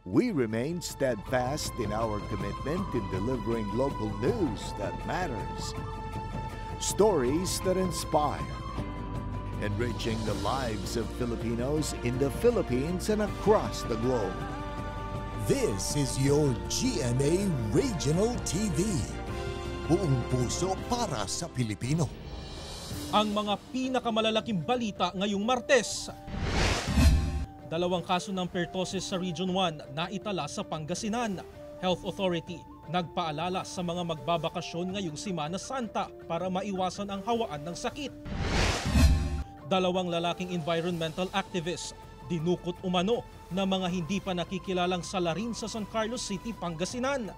We remain steadfast in our commitment in delivering local news that matters. Stories that inspire. Enriching the lives of Filipinos in the Philippines and across the globe. This is your GMA Regional TV. Buong puso para sa Pilipino. Ang mga pinakamalalaking balita ngayong Martes. 2 kaso ng pertussis sa Region 1 na itala sa Pangasinan. Health Authority nagpaalala sa mga magbabakasyon ngayong Semana Santa para maiwasan ang hawaan ng sakit. 2 lalaking environmental activists dinukot umano na mga hindi pa nakikilalang salarin sa San Carlos City, Pangasinan.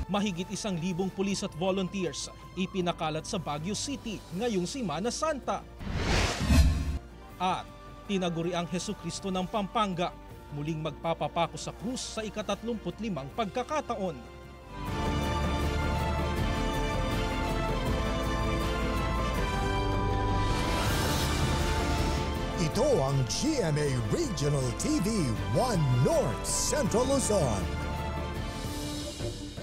Mahigit 1,000 pulis at volunteers ipinakalat sa Baguio City ngayong Semana Santa. At tinaguri ang Hesukristo ng Pampanga, muling magpapapako sa krus sa ika-35 pagkakataon. Ito ang GMA Regional TV 1 North Central Luzon.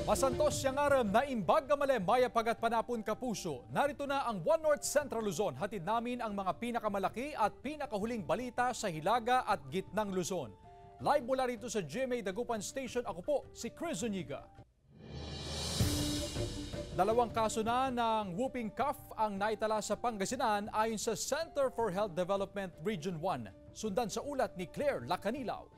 Masantos siyang aram na imbag gamale maya pagat panapon kapuso. Narito na ang 1 North Central Luzon. Hatid namin ang mga pinakamalaki at pinakahuling balita sa Hilaga at Gitnang Luzon. Live mula rito sa GMA Dagupan Station, ako po si Chris Zuniga. 2 kaso na ng whooping cough ang naitala sa Pangasinan ayon sa Center for Health Development Region 1. Sundan sa ulat ni Claire Lacanilaw.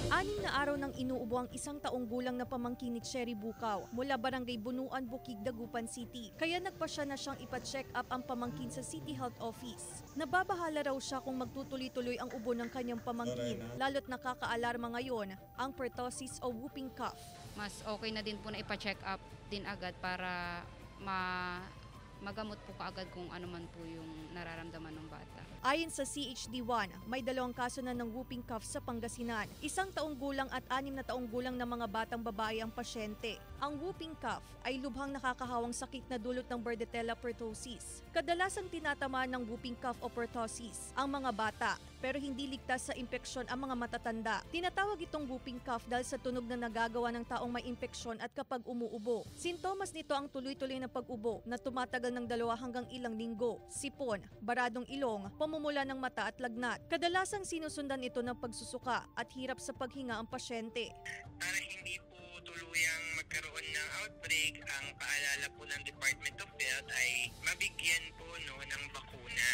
6 na araw nang inuubo ang 1 taong gulang na pamangkin ni Cherry Bukaw mula Barangay Bunuan, Bukid, Dagupan City. Kaya nagpasya na siyang ipa-check up ang pamangkin sa City Health Office. Nababahala raw siya kung magtutuloy-tuloy ang ubo ng kanyang pamangkin, lalo't nakakaalarma ngayon ang pertussis o whooping cough. Mas okay na din po na ipa-check up din agad para magamot po kaagad kung ano man po yung nararamdaman ng bata. Ayon sa CHD1, may 2 kaso na ng whooping cough sa Pangasinan. 1 taong gulang at 6 na taong gulang na mga batang babae ang pasyente. Ang whooping cough ay lubhang nakakahawang sakit na dulot ng Bordetella pertussis. Kadalasang tinatamaan ng whooping cough o pertussis ang mga bata, pero hindi ligtas sa impeksyon ang mga matatanda. Tinatawag itong whooping cough dahil sa tunog na nagagawa ng taong may impeksyon at kapag umuubo. Sintomas nito ang tuloy-tuloy na pag-ubo na tumatagal ng 2 hanggang ilang linggo, sipon, baradong ilong, pamumula ng mata at lagnat. Kadalasang sinusundan ito ng pagsusuka at hirap sa paghinga ang pasyente. Para hindi po tuluyang magkaroon ng outbreak, ang paalala po ng Department of Health ay mabigyan po ng bakuna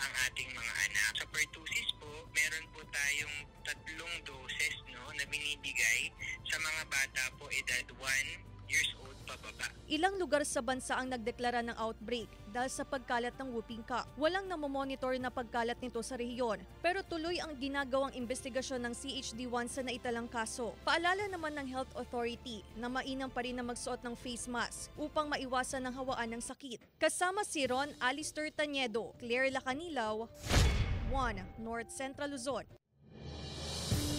ang ating mga anak. Sa pertussis po, meron po tayong 3 doses na binibigay sa mga bata po edad 1 years old pababa. Ilang lugar sa bansa ang nagdeklara ng outbreak dahil sa pagkalat ng whooping cough. Walang namomonitor na pagkalat nito sa rehiyon, pero tuloy ang ginagawang investigasyon ng CHD1 sa naitalang kaso. Paalala naman ng Health Authority na mainam pa rin na magsuot ng face mask upang maiwasan ang hawaan ng sakit. Kasama si Ron Alister Taniedo, Claire Lacanilaw, 1 North Central Luzon.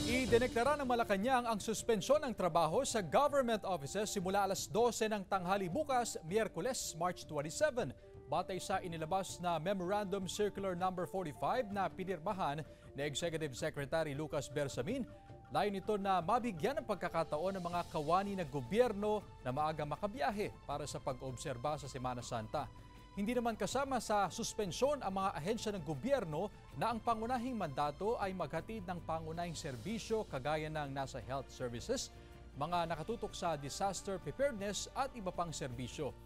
Idineklara ng Malacanang ang suspensyon ng trabaho sa government offices simula alas 12 ng tanghali bukas, Miyerkules, March 27. Batay sa inilabas na Memorandum Circular No. 45 na pinirmahan ni Executive Secretary Lucas Bersamin, layon nito na mabigyan ng pagkakataon ng mga kawani ng gobyerno na maaga makabiyahe para sa pag-obserba sa Semana Santa. Hindi naman kasama sa suspensyon ang mga ahensya ng gobyerno na ang pangunahing mandato ay maghatid ng pangunahing serbisyo kagaya ng nasa health services, mga nakatutok sa disaster preparedness at iba pang serbisyo.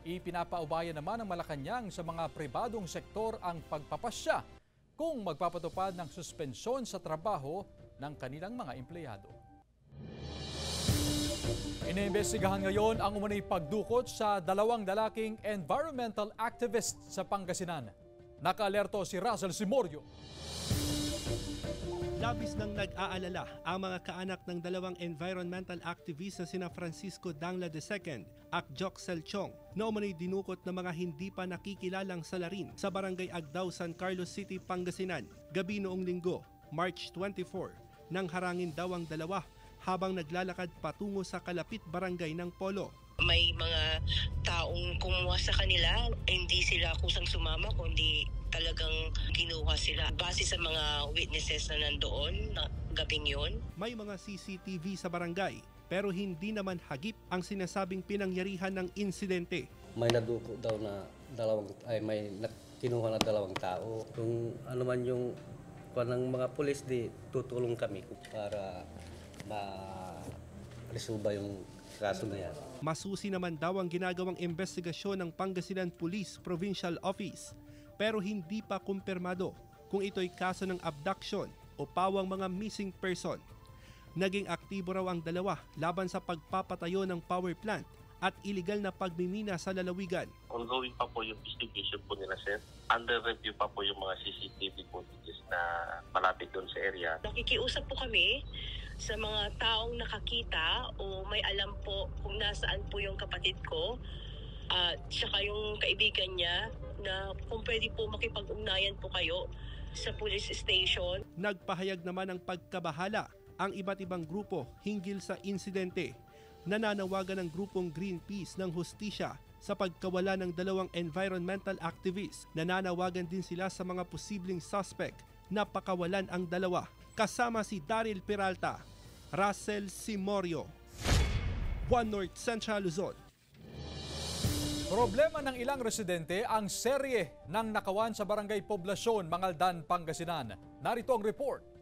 Ipinapaubaya naman ng Malacanang sa mga pribadong sektor ang pagpapasya kung magpapatupad ng suspensyon sa trabaho ng kanilang mga empleyado. Iniimbestigahan ngayon ang umunay pagdukot sa 2 lalaking environmental activists sa Pangasinan. Nakaalerto si Russell Simorio. Labis nang nag-aalala ang mga kaanak ng 2 environmental activists na sina Francisco Dangla II at Joxel Chong na umunay dinukot ng mga hindi pa nakikilalang salarin sa Barangay Agdao, San Carlos City, Pangasinan, gabi noong Linggo, March 24, nang harangin daw ang 2 habang naglalakad patungo sa kalapit barangay ng Polo. May mga taong kumuha sa kanila, hindi sila kusang sumama, kundi talagang kinuha sila. Base sa mga witnesses na nandoon, gabing yun? May mga CCTV sa barangay pero hindi naman hagip ang sinasabing pinangyarihan ng insidente. May naduko daw na may kinuha na 2 tao. Kung ano man yung ng mga pulis, di tutulong kami para ma-resolve yung kaso na yan. Masusi naman daw ang ginagawang investigasyon ng Pangasinan Police Provincial Office pero hindi pa kumpirmado kung ito'y kaso ng abduction o pawang mga missing person. Naging aktibo raw ang dalawa laban sa pagpapatayo ng power plant at iligal na pagmimina sa lalawigan. Ongoing pa po yung investigation po nila, sir. Under review pa po yung mga CCTV footages na malapit doon sa area. Nakikiusap po kami sa mga taong nakakita o may alam po kung nasaan po yung kapatid ko at saka yung kaibigan niya na kung pwede po makipag-ugnayan po kayo sa police station. Nagpahayag naman ng pagkabahala ang iba't ibang grupo hinggil sa insidente. Nananawagan ng grupong Greenpeace ng hustisya sa pagkawala ng 2 environmental activists. Nananawagan din sila sa mga posibleng suspect na pakawalan ang 2. Kasama si Daryl Peralta, Russell Simorio, One North Central Luzon. Problema ng ilang residente ang serye ng nakawan sa Barangay Poblasyon, Mangaldan, Pangasinan. Narito ang report.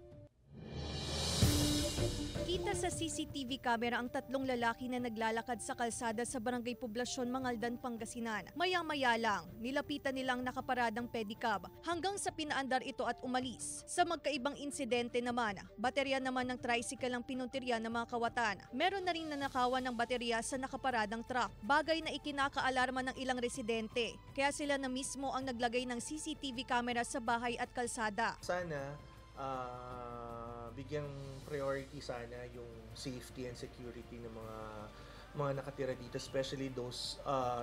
Kita sa CCTV camera ang 3 lalaki na naglalakad sa kalsada sa Barangay Poblasyon, Mangaldan, Pangasinan. Maya-maya lang, nilapitan nilang nakaparadang pedicab hanggang sa pinaandar ito at umalis. Sa magkaibang insidente naman, baterya naman ng tricycle ang pinuntirya ng mga kawatan. Meron na rin nanakawan ng baterya sa nakaparadang truck, bagay na ikinakaalarma ng ilang residente. Kaya sila na mismo ang naglagay ng CCTV camera sa bahay at kalsada. Sana bigyang priority sana yung safety and security ng mga nakatira dito, especially those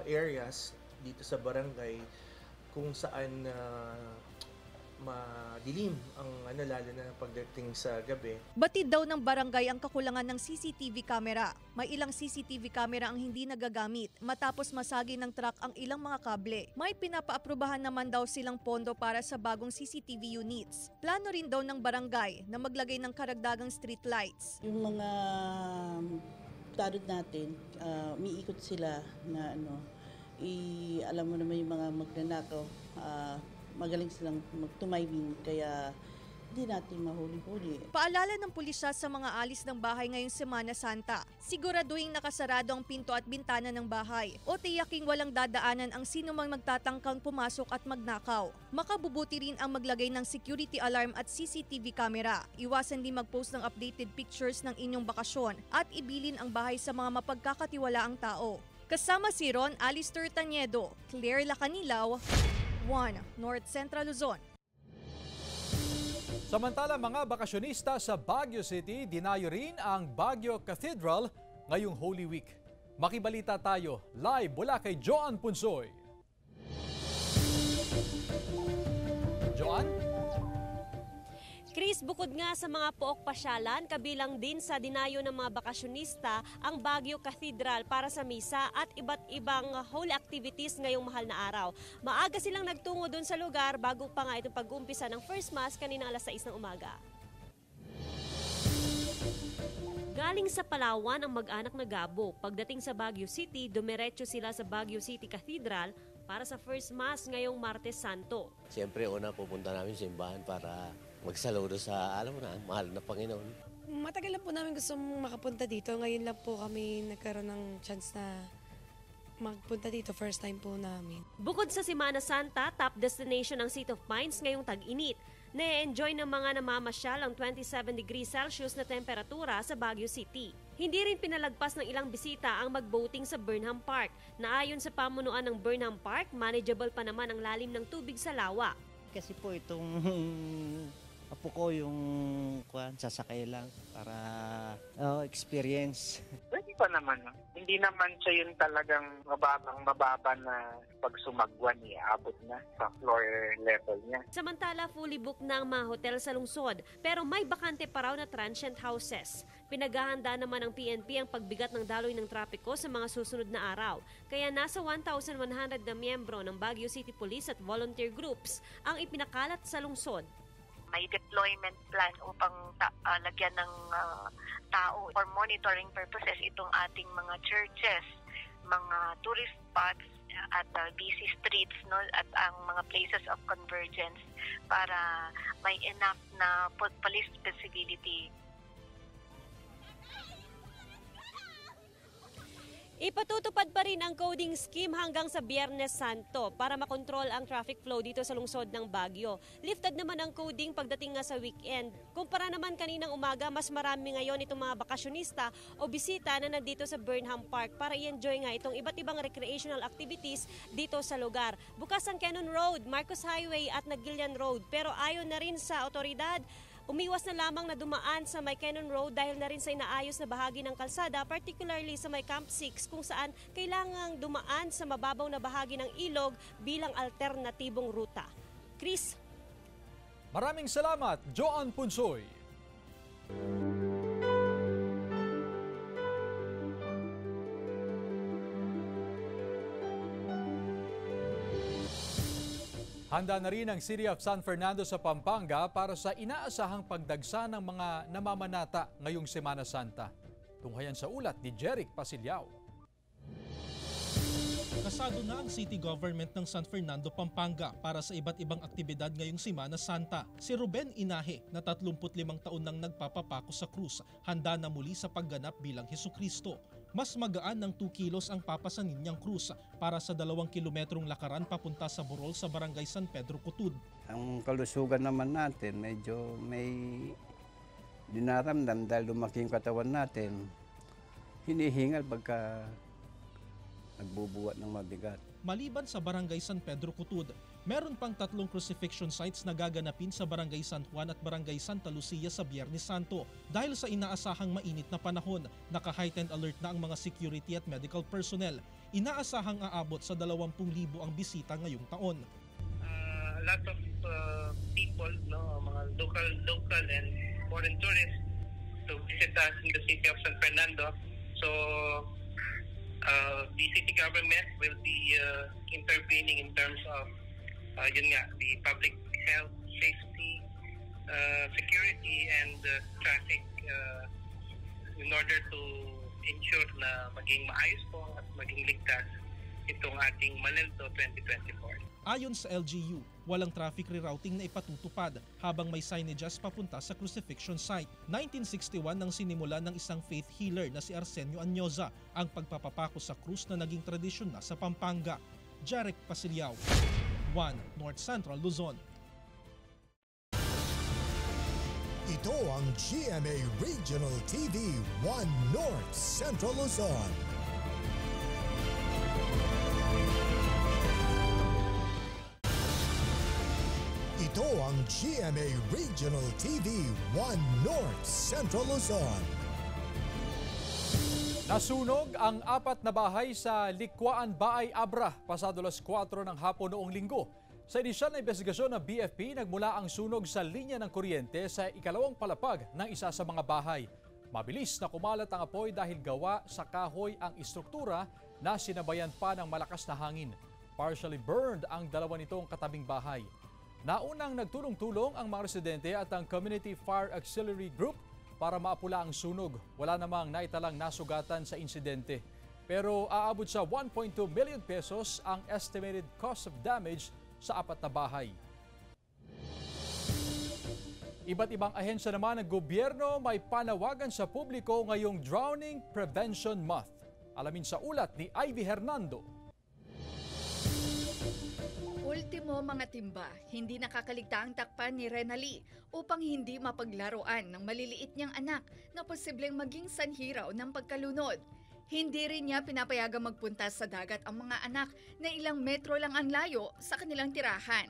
areas dito sa barangay kung saan madilim ang lalo na pagdating sa gabi. Batid daw ng barangay ang kakulangan ng CCTV camera. May ilang CCTV camera ang hindi nagagamit matapos masagi ng truck ang ilang mga kable. May pinapaaprubahan naman daw silang pondo para sa bagong CCTV units. Plano rin daw ng barangay na maglagay ng karagdagang street lights. Yung mga tarot natin, umiikot sila na alam mo naman yung mga magnanakaw, magaling silang magtumaybin kaya hindi natin mahuli-huli. Paalala ng pulisya sa mga alis ng bahay ngayong Semana Santa, siguraduhin nakasarado ang pinto at bintana ng bahay o tiyaking walang dadaanan ang sino mang magtatangkang pumasok at magnakaw. Makabubuti rin ang maglagay ng security alarm at CCTV camera. Iwasan din mag-post ng updated pictures ng inyong bakasyon at ibilin ang bahay sa mga mapagkakatiwalaang tao. Kasama si Ron Alistair Taniedo, Claire Lacanilaw, One North Central Luzon. Samantala, mga bakasyonista sa Baguio City, dinayo rin ang Baguio Cathedral ngayong Holy Week. Makibalita tayo live mula kay Joan Punsoy. Joan? Chris, bukod nga sa mga pook pasyalan, kabilang din sa dinayo ng mga bakasyonista ang Baguio Cathedral para sa misa at iba't ibang holy activities ngayong mahal na araw. Maaga silang nagtungo dun sa lugar bago pa nga itong pag-umpisa ng First Mass kanina alas 6 ng umaga. Galing sa Palawan ang mag-anak na Gabo. Pagdating sa Baguio City, dumiretso sila sa Baguio City Cathedral para sa First Mass ngayong Martes Santo. Siyempre, una pupunta namin sa simbahan para magsaludo sa, mahal na Panginoon. Matagal lang po namin gusto makapunta dito. Ngayon lang po kami nagkaroon ng chance na magpunta dito. First time po namin. Bukod sa Semana Santa, top destination ng City of Pines ngayong tag-init. Na-enjoy ng mga namamasyal ang 27 degrees Celsius na temperatura sa Baguio City. Hindi rin pinalagpas ng ilang bisita ang mag-boating sa Burnham Park. Na ayon sa pamunuan ng Burnham Park, manageable pa naman ang lalim ng tubig sa lawa. Kasi po itong apo ko yung sasakay lang para experience. Pwede pa naman. Hindi naman siya yung talagang mababa na pag sumagwan abot na sa floor level niya. Samantala, fully booked na ang mga hotel sa lungsod pero may bakante pa raw na transient houses. Pinaghahanda naman ng PNP ang pagbigat ng daloy ng trapiko sa mga susunod na araw. Kaya nasa 1,100 na miyembro ng Baguio City Police at volunteer groups ang ipinakalat sa lungsod. may deployment plan upang lagyan ng tao for monitoring purposes itong ating mga churches, mga tourist spots at busy streets, no, at ang mga places of convergence para may enough na police visibility. Ipatutupad pa rin ang coding scheme hanggang sa Biyernes Santo para makontrol ang traffic flow dito sa lungsod ng Baguio. Lifted naman ang coding pagdating nga sa weekend. Kumpara naman kaninang umaga, mas marami ngayon itong mga bakasyonista o bisita na nandito sa Burnham Park para i-enjoy nga itong iba't ibang recreational activities dito sa lugar. Bukas ang Cannon Road, Marcos Highway at Nagilian Road, pero ayon na rin sa otoridad, umiwas na lamang na dumaan sa may Cannon Road dahil na rin sa inaayos na bahagi ng kalsada, particularly sa may Camp 6 kung saan kailangang dumaan sa mababaw na bahagi ng ilog bilang alternatibong ruta. Chris? Maraming salamat, Joan Punsoy. Handa na rin ang City of San Fernando sa Pampanga para sa inaasahang pagdagsa ng mga namamanata ngayong Semana Santa. Tunghayan sa ulat ni Jeric Pasilyao. Kasado na ang city government ng San Fernando, Pampanga para sa iba't ibang aktibidad ngayong Semana Santa. Si Ruben Inahe na 35 taon nang nagpapapako sa krus, handa na muli sa pagganap bilang Hesukristo. Mas magaan ng 2 kilos ang papasanin niyang krus para sa 2 kilometrong lakaran papunta sa Burol sa Barangay San Pedro Kutud. Ang kalusugan naman natin, medyo may dinaramdam dahil lumaki yung katawan natin. Hinihingal pagka nagbubuhat ng mabigat. Maliban sa Barangay San Pedro Kutud, meron pang 3 crucifixion sites na gaganapin sa Barangay San Juan at Barangay Santa Lucia sa Biyernes Santo. Dahil sa inaasahang mainit na panahon, naka-heightened alert na ang mga security at medical personnel. Inaasahang aabot sa 20,000 ang bisita ngayong taon. A lot of people, no, mga local and foreign tourists to visit us in the city of San Fernando. So the city government will be intervening in terms of the public health, safety, security, and traffic in order to ensure na maging maayos po at maging ligtas itong ating Maneldo 2024. Ayon sa LGU, walang traffic rerouting na ipatutupad habang may signages papunta sa crucifixion site. 1961 nang sinimula ng isang faith healer na si Arsenio Anyoza ang pagpapapako sa krus na naging tradisyon na sa Pampanga. Jeric Pasilyao, 1 North Central Luzon. Ito ang GMA Regional TV 1 North Central Luzon. Ito ang GMA Regional TV 1 North Central Luzon. Nasunog ang 4 na bahay sa Likwaan, Baay, Abra pasado alas 4 ng hapon noong linggo. Sa inisyal na investigasyon ng BFP, nagmula ang sunog sa linya ng kuryente sa ikalawang palapag ng isa sa mga bahay. Mabilis na kumalat ang apoy dahil gawa sa kahoy ang istruktura na sinabayan pa ng malakas na hangin. Partially burned ang 2 nitong katabing bahay. Naunang nagtulong-tulong ang mga residente at ang Community Fire Auxiliary Group para maapula ang sunog. Wala namang naitalang nasugatan sa insidente. Pero aabot sa 1.2 million pesos ang estimated cost of damage sa 4 na bahay. Iba't ibang ahensya naman ng gobyerno may panawagan sa publiko ngayong Drowning Prevention Month. Alamin sa ulat ni Ivy Hernando. Ultimo mga timba, hindi nakakaligta ang takpan ni Renali upang hindi mapaglaruan ng maliliit niyang anak na posibleng maging sanhiraw ng pagkalunod. Hindi rin niya pinapayagang magpunta sa dagat ang mga anak na ilang metro lang ang layo sa kanilang tirahan.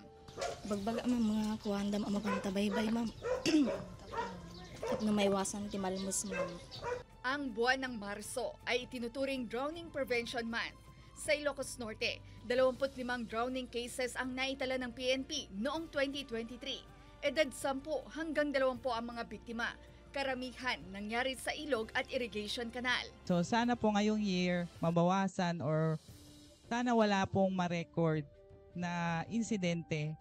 Bagbaga mga kuhandam ang mapantabaybay, ma'am. At na maiwasan ti malmus, ma'am. Ang buwan ng Marso ay itinuturing Drowning Prevention Month. Sa Ilocos Norte, 25 drowning cases ang naitala ng PNP noong 2023. Edad 10 hanggang 20 ang mga biktima. Karamihan nangyari sa ilog at irrigation canal. So sana po ngayong year mabawasan or sana wala pong ma-record na insidente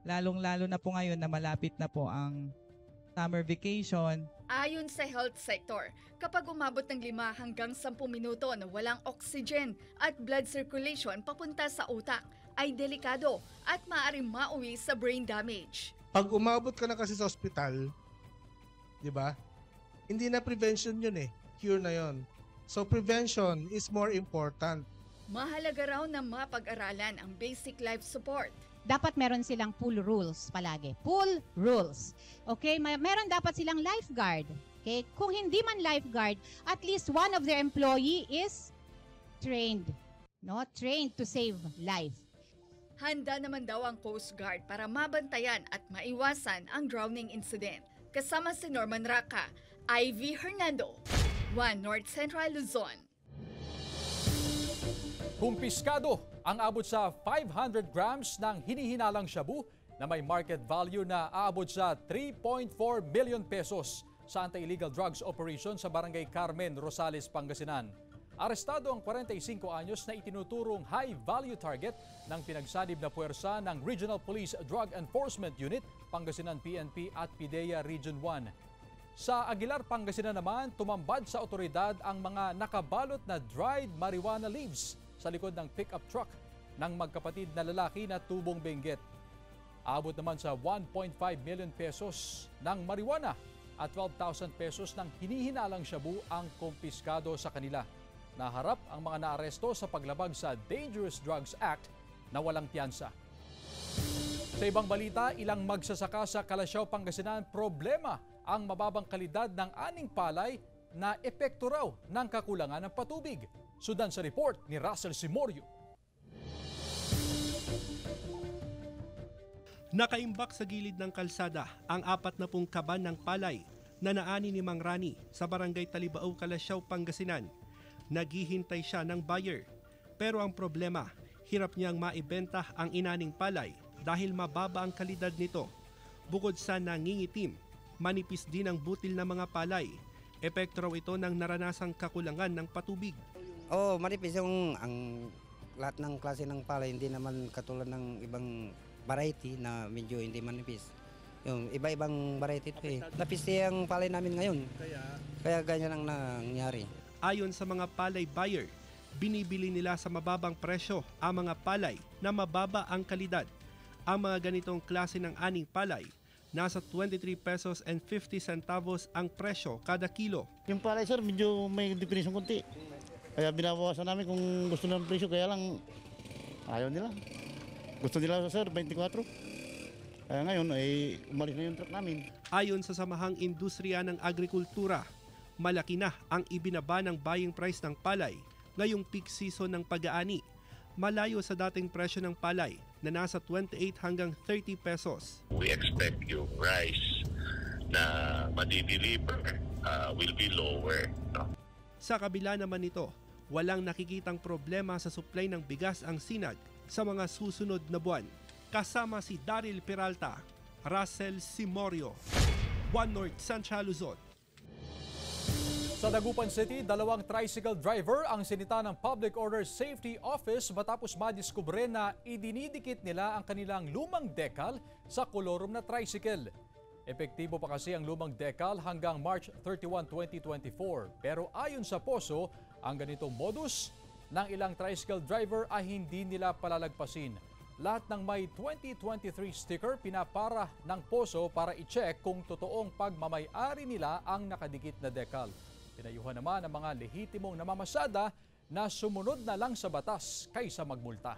lalong-lalo na po ngayon na malapit na po ang summer vacation. Ayon sa health sector, kapag umabot ng 5 hanggang 10 minuto na walang oxygen at blood circulation papunta sa utak, ay delikado at maaaring mauwi sa brain damage. Pag umabot ka na kasi sa ospital, di ba? Hindi na prevention yun eh. Cure na yun. So prevention is more important. Mahalaga raw na mapag-aralan ang basic life support. Dapat meron silang pool rules palagi. Pool rules. Okay? Meron dapat silang lifeguard. Okay? Kung hindi man lifeguard, at least one of their employee is trained. No? Trained to save life. Handa naman daw ang Coast Guard para mabantayan at maiwasan ang drowning incident. Kasama si Norman Raca, Ivy Hernando, One North Central Luzon. Kumpiskado ang abot sa 500 grams ng hinihinalang shabu na may market value na aabot sa 3.4 million pesos sa anti-illegal drugs operation sa Barangay Carmen, Rosales, Pangasinan. Arestado ang 45 anyos na itinuturong high-value target ng pinagsanib na puwersa ng Regional Police Drug Enforcement Unit, Pangasinan PNP at PIDEA Region 1. Sa Aguilar, Pangasinan naman, tumambad sa otoridad ang mga nakabalot na dried marijuana leaves sa likod ng pickup truck ng magkapatid na lalaki na tubong Benguet. Abot naman sa 1.5 million pesos ng marijuana at 12,000 pesos ng hinihinalang shabu ang kumpiskado sa kanila. Naharap ang mga naaresto sa paglabag sa Dangerous Drugs Act na walang piyansa. Sa ibang balita, ilang magsasaka sa Kalasyaw, Pangasinan, problema ang mababang kalidad ng aning palay na epekto raw ng kakulangan ng patubig. Sudan sa report ni Russell Simorio. Nakaimbak sa gilid ng kalsada ang 40 kaban ng palay na naani ni Mang Rani sa Barangay Talibao, Kalasyaw, Pangasinan. Naghihintay siya ng buyer. Pero ang problema, hirap niyang maibenta ang inaning palay dahil mababa ang kalidad nito. Bukod sa nangingitim, manipis din ang butil ng mga palay. Epekto raw ito ng naranasang kakulangan ng patubig. Oo, manipis yung lahat ng klase ng palay, hindi naman katulad ng ibang variety na medyo hindi manipis. Yung iba-ibang variety ito eh. Napis ang palay namin ngayon. Kaya ganyan ang nangyari. Ayon sa mga palay buyer, binibili nila sa mababang presyo ang mga palay na mababa ang kalidad. Ang mga ganitong klase ng aning palay, nasa 23 pesos and 50 centavos ang presyo kada kilo. Yung palay sir, medyo may depresyon konti. Kaya binabawasan namin kung gusto ng presyo, kaya lang ayaw nila. Gusto nila sir, 24. Kaya ngayon ay umalis na yung truck namin. Ayon sa Samahang Industriya ng Agrikultura, malaki na ang ibinaba ng buying price ng palay ngayong peak season ng pag-aani. Malayo sa dating presyo ng palay na nasa 28 hanggang 30 pesos. We expect yung rice na madideliver will be lower. No? Sa kabila naman nito, walang nakikitang problema sa supply ng bigas ang Sinag sa mga susunod na buwan. Kasama si Daryl Peralta, Russell Simorio, One North Central Luzon. Sa Dagupan City, 2 tricycle driver ang sinita ng Public Order Safety Office matapos madiskubre na idinidikit nila ang kanilang lumang decal sa kolorum na tricycle. Epektibo pa kasi ang lumang decal hanggang March 31, 2024. Pero ayon sa POSO, ang ganitong modus ng ilang tricycle driver ay hindi nila palalagpasin. Lahat ng may 2023 sticker pinapara ng POSO para i-check kung totoong pagmamay-ari nila ang nakadikit na decal. Pinayuhan naman ang mga lehitimong namamasada na sumunod na lang sa batas kaysa magmulta.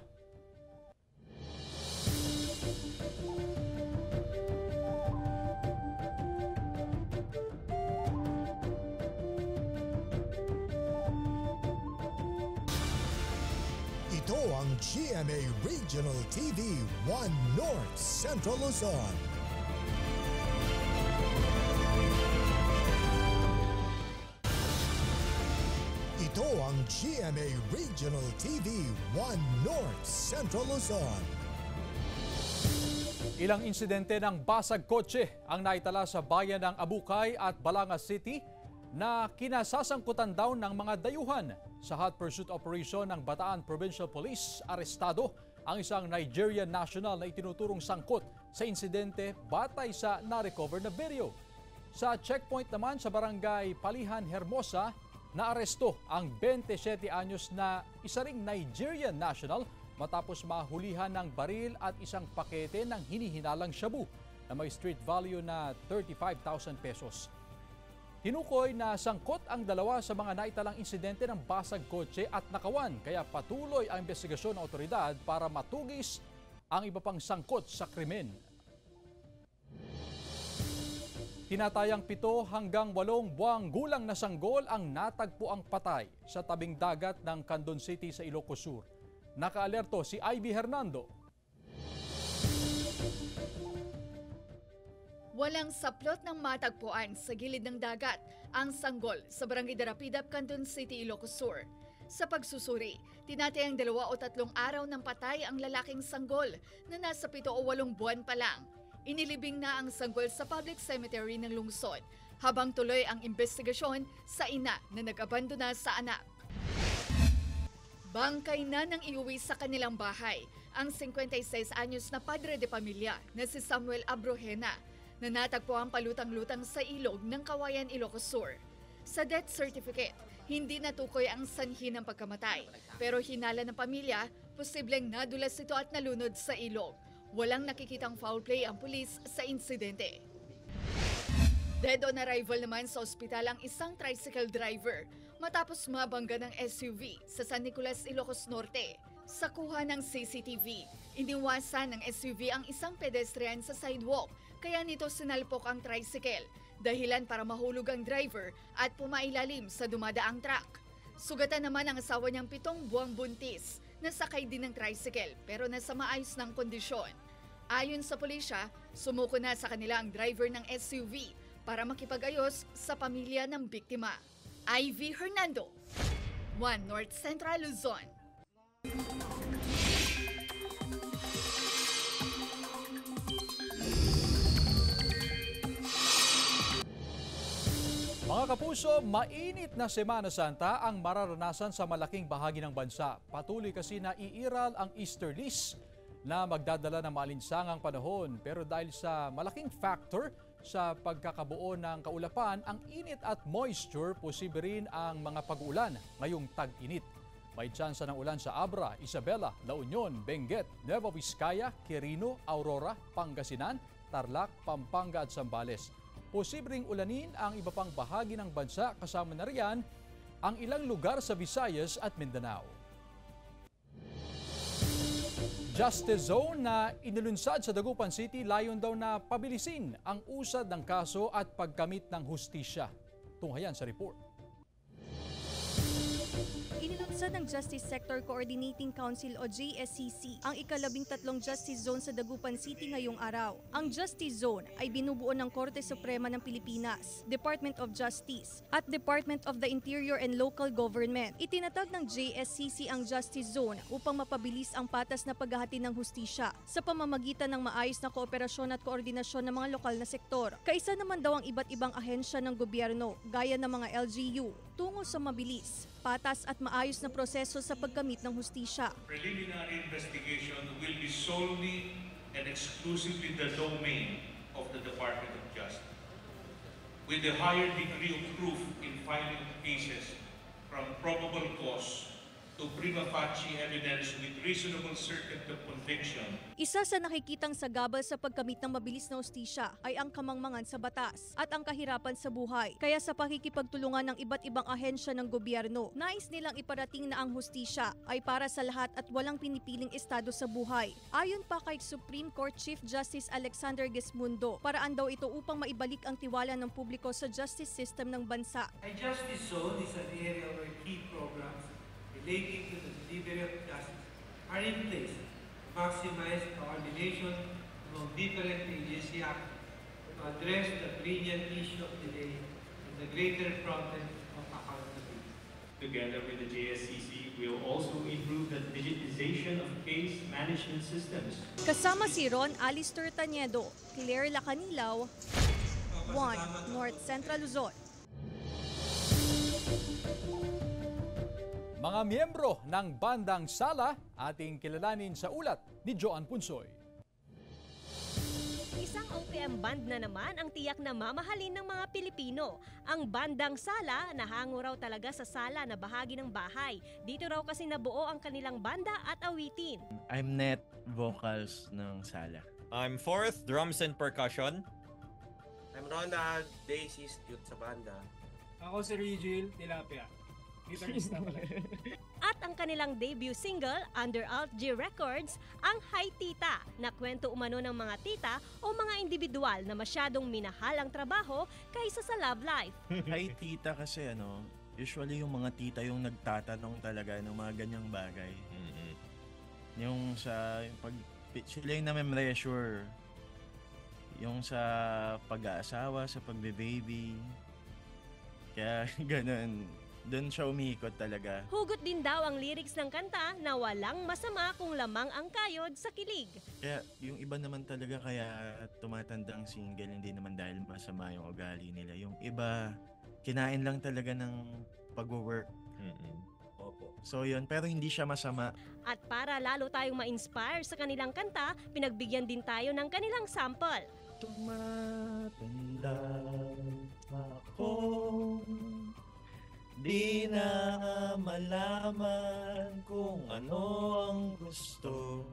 Ito ang GMA Regional TV 1 North Central Luzon. Ito ang GMA Regional TV 1 North Central Luzon. Ilang insidente ng basag kotse ang naitala sa bayan ng Abukay at Balanga City na kinasasangkutan daw ng mga dayuhan. Sa hot pursuit operation ng Bataan Provincial Police, arestado ang isang Nigerian national na itinuturong sangkot sa insidente batay sa na-recover na video. Sa checkpoint naman sa barangay Palihan, Hermosa, naaresto ang 27 anyos na isa ring Nigerian national matapos mahulihan ng baril at isang pakete ng hinihinalang shabu na may street value na 35,000 pesos. Tinukoy na sangkot ang dalawa sa mga naitalang insidente ng basag kotse at nakawan, kaya patuloy ang investigasyon ng otoridad para matugis ang iba pang sangkot sa krimen. Tinatayang 7 hanggang 8 buwang gulang na sanggol ang natagpuang patay sa tabing dagat ng Candon City sa Ilocos Sur. Nakaalerto si Ivy Hernando. Walang saplot ng matagpuan sa gilid ng dagat ang sanggol sa Barangay Darapidap, Candon City, Ilocos Sur. Sa pagsusuri, tinatayang 2 o 3 araw ng patay ang lalaking sanggol na nasa 7 o 8 buwan pa lang. Inilibing na ang sanggol sa public cemetery ng lungsod habang tuloy ang investigasyon sa ina na nag-abandona sa anak. Bangkay na nang iuwi sa kanilang bahay ang 56 anyos na padre de pamilya na si Samuel Abrojena na natagpuan palutang-lutang sa ilog ng Kawayan, Ilocos Sur. Sa death certificate, hindi natukoy ang sanhi ng pagkamatay, pero hinala ng pamilya, posibleng nadulas ito at nalunod sa ilog. Walang nakikitang foul play ang pulis sa insidente. Dead on arrival naman sa ospital ang isang tricycle driver matapos mabangga ng SUV sa San Nicolas, Ilocos Norte. Sa kuha ng CCTV, iniwasan ng SUV ang isang pedestrian sa sidewalk, kaya nito sinalpok ang tricycle, dahilan para mahulog ang driver at pumailalim sa dumadaang truck. Sugatan naman ang asawa niyang 7 buwang buntis, nasakay din ng tricycle pero nasa maayos ng kondisyon. Ayon sa pulisya, sumuko na sa kanila ang driver ng SUV para makipag-ayos sa pamilya ng biktima. Ivy Hernando, 1 North Central Luzon. Mga kapuso, mainit na Semana Santa ang mararanasan sa malaking bahagi ng bansa. Patuloy kasi na iiral ang Easterlies na magdadala ng maalinsangang panahon. Pero dahil sa malaking factor sa pagkakabuo ng kaulapan, ang init at moisture, posible rin ang mga pag-ulan ngayong tag-init. May tsansa ng ulan sa Abra, Isabela, La Union, Benguet, Nueva Vizcaya, Quirino, Aurora, Pangasinan, Tarlac, Pampanga at Zambales. Posibleng ulanin ang iba pang bahagi ng bansa, kasama na riyan ang ilang lugar sa Visayas at Mindanao. Justice Zone na inilunsad sa Dagupan City, layon daw na pabilisin ang usad ng kaso at pagkamit ng hustisya. Tunghayan sa report. Inilunsad ng Justice Sector Coordinating Council o JSCC ang ika-13 Justice Zone sa Dagupan City ngayong araw. Ang Justice Zone ay binubuo ng Korte Suprema ng Pilipinas, Department of Justice at Department of the Interior and Local Government. Itinatag ng JSCC ang Justice Zone upang mapabilis ang patas na paghahati ng hustisya sa pamamagitan ng maayos na kooperasyon at koordinasyon ng mga lokal na sektor. Kaisa naman daw ang iba't ibang ahensya ng gobyerno gaya ng mga LGU tungo sa mabilis, patas at maayos na proseso sa pagkamit ng hustisya. Preliminary investigation will be solely and exclusively the domain of the Department of Justice, with a higher degree of proof in filing cases from probable cause to prima facie evidence with reasonable certainty of conviction. Isa sa nakikitang sagabal sa pagkamit ng mabilis na hustisya ay ang kamangmangan sa batas at ang kahirapan sa buhay. Kaya sa pakikipagtulungan ng iba't ibang ahensya ng gobyerno, nais nilang iparating na ang hustisya ay para sa lahat at walang pinipiling estado sa buhay. Ayon pa kay Supreme Court Chief Justice Alexander Gesmundo, paraan daw ito upang maibalik ang tiwala ng publiko sa justice system ng bansa. A justice zone is an area where key programs relating to the delivery of justice are in place to maximize coordination among different agency actors to address the pregnant issue of delay and the greater problem of accountability. Together with the JSCC, we will also improve the digitization of case management systems. Kasama si Ron Alistair Taniedo, Claire Lacanilaw, 1 North Central Luzon. Mga miyembro ng Bandang Sala, ating kilalanin sa ulat ni Joan Punsoy. Isang OPM band na naman ang tiyak na mamahalin ng mga Pilipino. Ang bandang Sala nahango raw talaga sa sala na bahagi ng bahay. Dito raw kasi nabuo ang kanilang banda at awitin. I'm net vocals ng Sala. I'm Fourth, drums and percussion. I'm Ronald, bassist sa banda. Ako si Rigil, Tilapia. Gitarista pala. At ang kanilang debut single, under Alt G Records, ang Hi Tita, na kwento umano ng mga tita o mga individual na masyadong minahal ang trabaho kaysa sa love life. Hi Tita kasi usually yung mga tita yung nagtatanong talaga ng mga ganyang bagay. Yung sila yung na-measure. Yung sa pag-aasawa, sa pagbe-baby. Kaya ganun. Doon siya umiikot talaga. Hugot din daw ang lyrics ng kanta na walang masama kung lamang ang kayod sa kilig. Kaya yung iba naman talaga kaya tumatanda ang single, hindi naman dahil masama yung ugali nila. Yung iba, kinain lang talaga ng pag-work. Opo. So yun, pero hindi siya masama. At para lalo tayong ma-inspire sa kanilang kanta, pinagbigyan din tayo ng kanilang sample. Tumatanda ako, di na malaman kung ano ang gusto.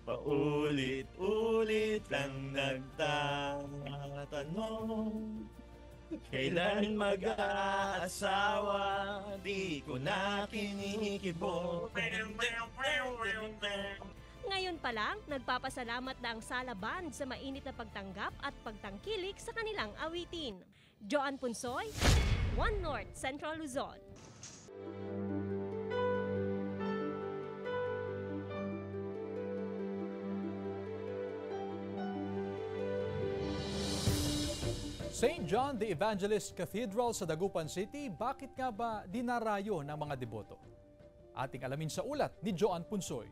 Paulit-ulit lang nagtatanong, kailan mag-aasawa, di ko na kinikibo. Ngayon pa lang, nagpapasalamat na ang Sala Band sa mainit na pagtanggap at pagtangkilik sa kanilang awitin. Joan Punsoy, One North Central Luzon. St. John the Evangelist Cathedral sa Dagupan City, bakit nga ba dinarayo ng mga deboto? Ating alamin sa ulat ni Joan Punsoy.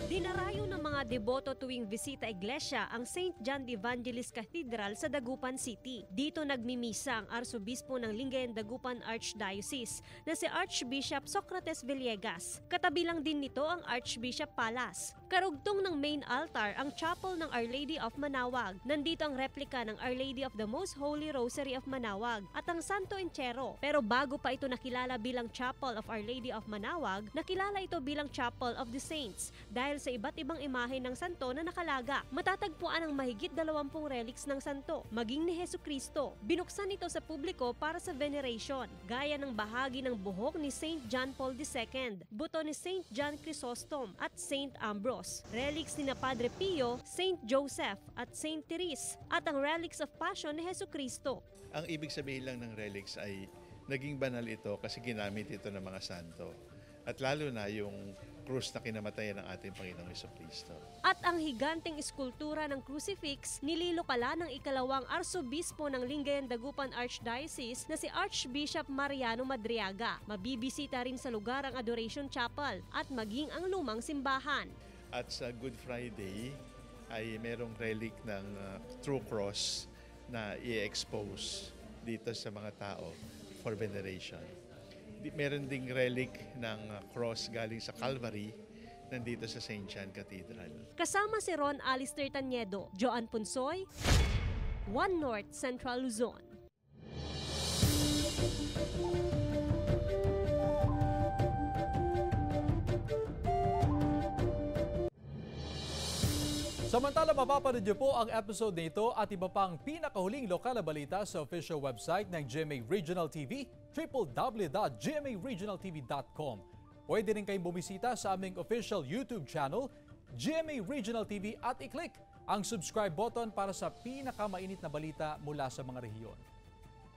Dinarayo ng mga deboto tuwing bisita iglesia ang St. John the Evangelist Cathedral sa Dagupan City. Dito nagmimisa ang Arsobispo ng Lingayen Dagupan Archdiocese na si Archbishop Socrates Villegas. Katabi lang din nito ang Archbishop Palace. Karugtong ng main altar ang chapel ng Our Lady of Manawag. Nandito ang replika ng Our Lady of the Most Holy Rosary of Manawag at ang Santo Entierro. Pero bago pa ito nakilala bilang Chapel of Our Lady of Manawag, nakilala ito bilang Chapel of the Saints dahil sa iba't ibang imahe ng santo na nakalaga. Matatagpuan ang mahigit 20 relics ng santo, maging ni Jesucristo. Binuksan ito sa publiko para sa veneration, gaya ng bahagi ng buhok ni St. John Paul II, buto ni St. John Chrysostom at St. Ambrose, relics ni na Padre Pio, St. Joseph at St. Therese, at ang relics of Passion ni Jesucristo. Ang ibig sabihin lang ng relics ay naging banal ito kasi ginamit ito ng mga santo. At lalo na yung krus na kinamatayan ng ating Panginoong Jesucristo. At ang higanteng eskultura ng crucifix nililokala ng ikalawang arsobispo ng Lingayen Dagupan Archdiocese na si Archbishop Mariano Madriaga. Mabibisita rin sa lugar ang Adoration Chapel at maging ang lumang simbahan. At sa Good Friday ay merong relic ng True Cross na i-expose dito sa mga tao for veneration. Meron ding relic ng cross galing sa Calvary nandito sa St. John Cathedral. Kasama si Ron Alistair Taniedo, Joan Punsoy, One North Central Luzon. Samantala, mapapanood niyo po ang episode nito at iba pang pinakahuling lokal na balita sa official website ng GMA Regional TV, www.gmaregionaltv.com. Pwede rin kayong bumisita sa aming official YouTube channel, GMA Regional TV, at i-click ang subscribe button para sa pinakamainit na balita mula sa mga rehiyon.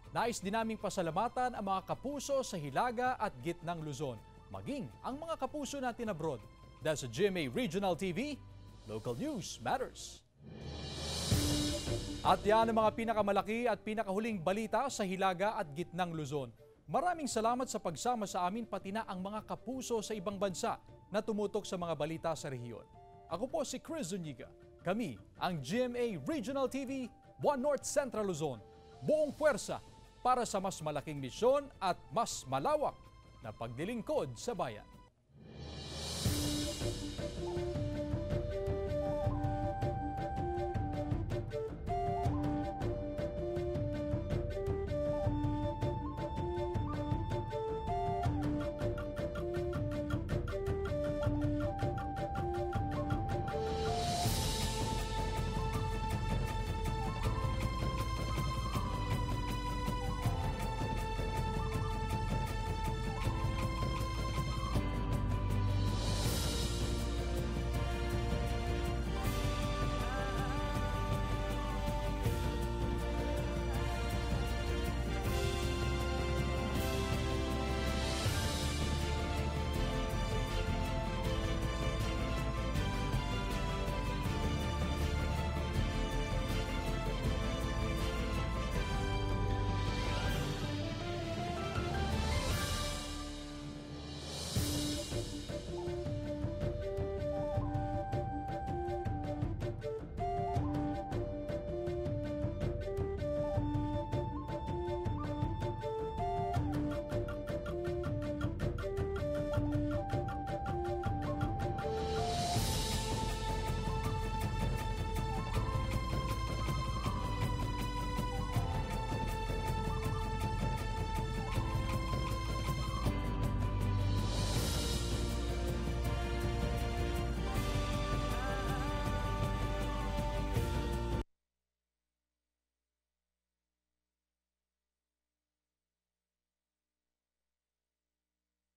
Nais din naming pasalamatan ang mga kapuso sa Hilaga at Gitnang Luzon, maging ang mga kapuso natin abroad. Dahil sa GMA Regional TV, Local News Matters. At yan ang mga pinakamalaki at pinakahuling balita sa Hilaga at Gitnang Luzon. Maraming salamat sa pagsama sa amin pati na ang mga kapuso sa ibang bansa na tumutok sa mga balita sa rehiyon. Ako po si Chris Zuniga. Kami ang GMA Regional TV, One North Central Luzon. Buong puwersa para sa mas malaking misyon at mas malawak na pagdilingkod sa bayan.